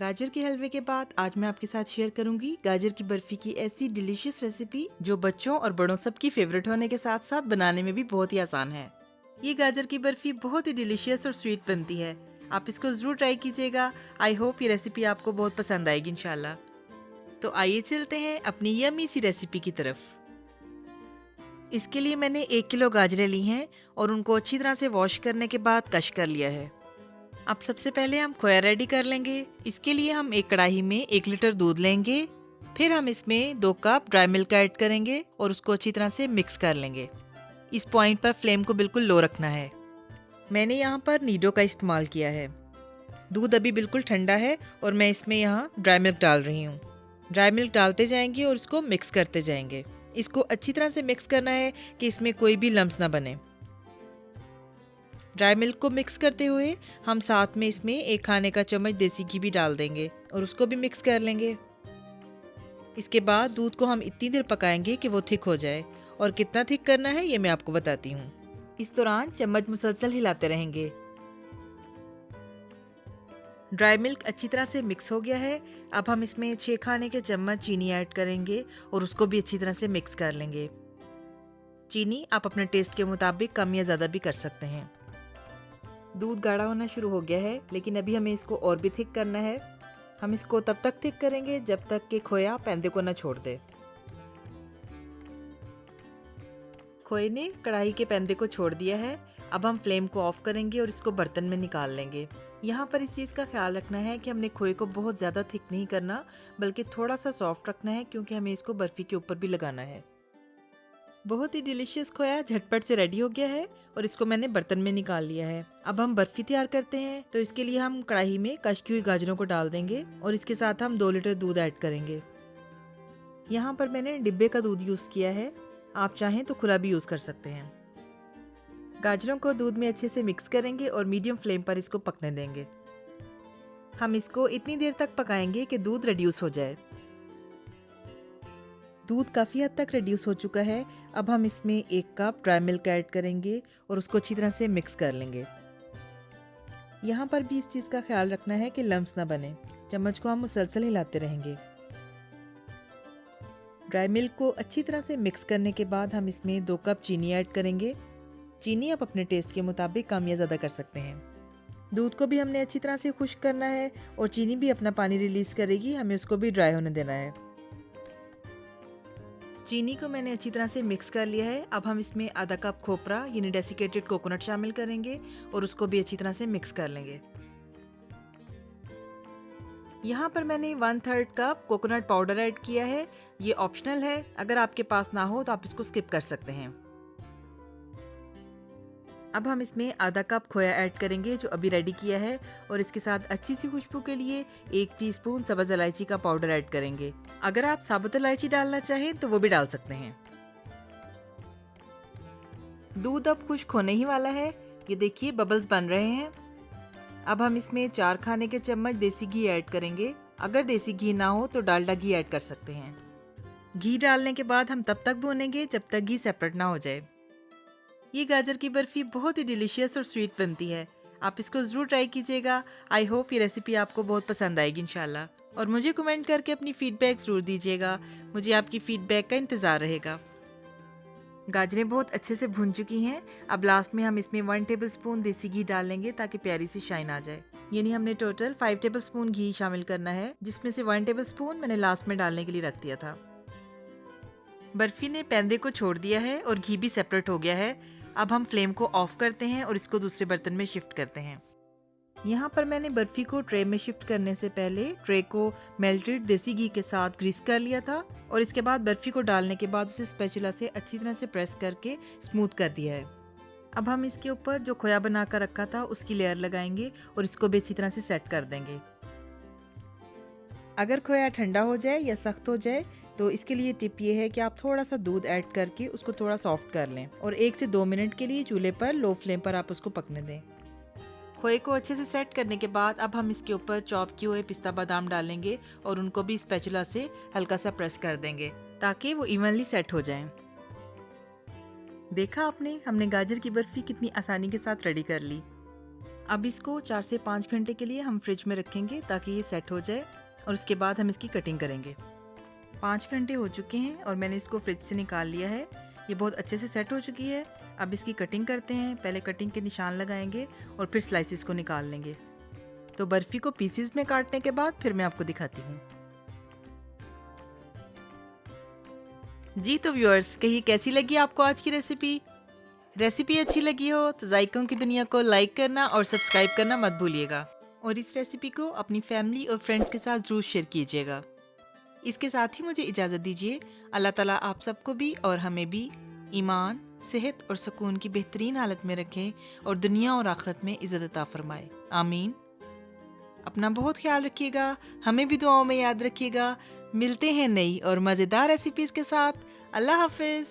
गाजर के हलवे के बाद आज मैं आपके साथ शेयर करूंगी गाजर की बर्फी की ऐसी डिलीशियस रेसिपी जो बच्चों और बड़ों सबकी फेवरेट होने के साथ साथ बनाने में भी बहुत ही आसान है। ये गाजर की बर्फी बहुत ही डिलीशियस और स्वीट बनती है। आप इसको जरूर ट्राई कीजिएगा। आई होप ये रेसिपी आपको बहुत पसंद आएगी इंशाल्लाह। तो आइए चलते हैं अपनी यम्मी सी रेसिपी की तरफ। इसके लिए मैंने 1 किलो गाजरें ली हैं और उनको अच्छी तरह से वॉश करने के बाद कश कर लिया है। अब सबसे पहले हम खोया रेडी कर लेंगे। इसके लिए हम एक कढ़ाई में 1 लीटर दूध लेंगे। फिर हम इसमें 2 कप ड्राई मिल्क ऐड करेंगे और उसको अच्छी तरह से मिक्स कर लेंगे। इस पॉइंट पर फ्लेम को बिल्कुल लो रखना है। मैंने यहाँ पर नीडो का इस्तेमाल किया है। दूध अभी बिल्कुल ठंडा है और मैं इसमें यहाँ ड्राई मिल्क डाल रही हूँ। ड्राई मिल्क डालते जाएंगे और इसको मिक्स करते जाएंगे। इसको अच्छी तरह से मिक्स करना है कि इसमें कोई भी लम्स ना बने। ड्राई मिल्क को मिक्स करते हुए हम साथ में इसमें 1 खाने का चम्मच देसी घी भी डाल देंगे और उसको भी मिक्स कर लेंगे। इसके बाद दूध को हम इतनी देर पकाएंगे कि वो थिक हो जाए, और कितना थिक करना है ये मैं आपको बताती हूँ। इस दौरान चम्मच मुसलसल हिलाते रहेंगे। ड्राई मिल्क अच्छी तरह से मिक्स हो गया है। अब हम इसमें 6 खाने के चम्मच चीनी ऐड करेंगे और उसको भी अच्छी तरह से मिक्स कर लेंगे। चीनी आप अपने टेस्ट के मुताबिक कम या ज़्यादा भी कर सकते हैं। दूध गाढ़ा होना शुरू हो गया है, लेकिन अभी हमें इसको और भी थिक करना है। हम इसको तब तक थिक करेंगे जब तक कि खोया पैंदे को न छोड़ दे। खोए ने कढ़ाई के पैंदे को छोड़ दिया है। अब हम फ्लेम को ऑफ करेंगे और इसको बर्तन में निकाल लेंगे। यहाँ पर इस चीज़ का ख्याल रखना है कि हमने खोए को बहुत ज़्यादा थिक नहीं करना, बल्कि थोड़ा सा सॉफ्ट रखना है, क्योंकि हमें इसको बर्फ़ी के ऊपर भी लगाना है। बहुत ही डिलीशियस खोया झटपट से रेडी हो गया है और इसको मैंने बर्तन में निकाल लिया है। अब हम बर्फी तैयार करते हैं। तो इसके लिए हम कढ़ाई में कश की हुई गाजरों को डाल देंगे और इसके साथ हम 2 लीटर दूध ऐड करेंगे। यहाँ पर मैंने डिब्बे का दूध यूज़ किया है, आप चाहें तो खुला भी यूज़ कर सकते हैं। गाजरों को दूध में अच्छे से मिक्स करेंगे और मीडियम फ्लेम पर इसको पकने देंगे। हम इसको इतनी देर तक पकाएंगे कि दूध रिड्यूस हो जाए। दूध काफ़ी हद तक रिड्यूस हो चुका है। अब हम इसमें 1 कप ड्राई मिल्क ऐड करेंगे और उसको अच्छी तरह से मिक्स कर लेंगे। यहाँ पर भी इस चीज़ का ख्याल रखना है कि लम्स ना बने। चम्मच को हम मुसलसल हिलाते रहेंगे। ड्राई मिल्क को अच्छी तरह से मिक्स करने के बाद हम इसमें 2 कप चीनी ऐड करेंगे। चीनी आप अपने टेस्ट के मुताबिक कम या ज़्यादा कर सकते हैं। दूध को भी हमने अच्छी तरह से खुश्क करना है और चीनी भी अपना पानी रिलीज़ करेगी, हमें उसको भी ड्राई होने देना है। चीनी को मैंने अच्छी तरह से मिक्स कर लिया है। अब हम इसमें आधा कप खोपरा यानी डेसिकेटेड कोकोनट शामिल करेंगे और उसको भी अच्छी तरह से मिक्स कर लेंगे। यहाँ पर मैंने 1/3 कप कोकोनट पाउडर ऐड किया है। ये ऑप्शनल है, अगर आपके पास ना हो तो आप इसको स्किप कर सकते हैं। अब हम इसमें आधा कप खोया ऐड करेंगे जो अभी रेडी किया है, और इसके साथ अच्छी सी खुशबू के लिए 1 टीस्पून सब्ज़ इलायची का पाउडर ऐड करेंगे। अगर आप साबुत इलायची डालना चाहें तो वो भी डाल सकते हैं। दूध अब खुश्क होने ही वाला है। ये देखिए बबल्स बन रहे हैं। अब हम इसमें 4 खाने के चम्मच देसी घी ऐड करेंगे। अगर देसी घी ना हो तो डालडा घी ऐड कर सकते हैं। घी डालने के बाद हम तब तक भूनेंगे जब तक घी सेपरेट ना हो जाए। ये गाजर की बर्फ़ी बहुत ही डिलीशियस और स्वीट बनती है। आप इसको ज़रूर ट्राई कीजिएगा। आई होप ये रेसिपी आपको बहुत पसंद आएगी इंशाल्लाह। और मुझे कमेंट करके अपनी फ़ीडबैक ज़रूर दीजिएगा। मुझे आपकी फ़ीडबैक का इंतज़ार रहेगा। गाजरें बहुत अच्छे से भुन चुकी हैं। अब लास्ट में हम इसमें 1 टेबलस्पून देसी घी डाल लेंगे ताकि प्यारी सी शाइन आ जाए। यानी हमने टोटल 5 टेबलस्पून घी शामिल करना है, जिसमें से 1 टेबलस्पून मैंने लास्ट में डालने के लिए रख दिया था। बर्फ़ी ने पैंदे को छोड़ दिया है और घी भी सेपरेट हो गया है। अब हम फ्लेम को ऑफ करते हैं और इसको दूसरे बर्तन में शिफ्ट करते हैं। यहाँ पर मैंने बर्फ़ी को ट्रे में शिफ्ट करने से पहले ट्रे को मेल्टेड देसी घी के साथ ग्रीस कर लिया था, और इसके बाद बर्फ़ी को डालने के बाद उसे स्पैचुला से अच्छी तरह से प्रेस करके स्मूथ कर दिया है। अब हम इसके ऊपर जो खोया बना कर रखा था उसकी लेयर लगाएंगे और इसको भी अच्छी तरह से सेट कर देंगे। अगर खोया ठंडा हो जाए या सख्त हो जाए तो इसके लिए टिप ये है कि आप थोड़ा सा दूध ऐड करके उसको थोड़ा सॉफ्ट कर लें और 1 से 2 मिनट के लिए चूल्हे पर लो फ्लेम पर आप उसको पकने दें। खोए को अच्छे से सेट करने के बाद अब हम इसके ऊपर चॉप किए हुए पिस्ता बादाम डालेंगे और उनको भी स्पैचुला से हल्का सा प्रेस कर देंगे ताकि वो इवनली सेट हो जाएं। देखा आपने, हमने गाजर की बर्फ़ी कितनी आसानी के साथ रेडी कर ली। अब इसको 4 से 5 घंटे के लिए हम फ्रिज में रखेंगे ताकि ये सेट हो जाए और उसके बाद हम इसकी कटिंग करेंगे। 5 घंटे हो चुके हैं और मैंने इसको फ्रिज से निकाल लिया है। ये बहुत अच्छे से सेट हो चुकी है। अब इसकी कटिंग करते हैं। पहले कटिंग के निशान लगाएंगे और फिर स्लाइसिस को निकाल लेंगे। तो बर्फ़ी को पीसेस में काटने के बाद फिर मैं आपको दिखाती हूँ। जी तो व्यूअर्स, कहिए कैसी लगी आपको आज की रेसिपी? रेसिपी अच्छी लगी हो तो जायकों की दुनिया को लाइक करना और सब्सक्राइब करना मत भूलिएगा। और इस रेसिपी को अपनी फैमिली और फ्रेंड्स के साथ ज़रूर शेयर कीजिएगा। इसके साथ ही मुझे इजाज़त दीजिए। अल्लाह ताला आप सबको भी और हमें भी ईमान, सेहत और सुकून की बेहतरीन हालत में रखें और दुनिया और आखिरत में इज़्ज़त अता फरमाए। आमीन। अपना बहुत ख्याल रखिएगा, हमें भी दुआओं में याद रखिएगा। मिलते हैं नई और मज़ेदार रेसिपीज़ के साथ। अल्लाह हाफिज़।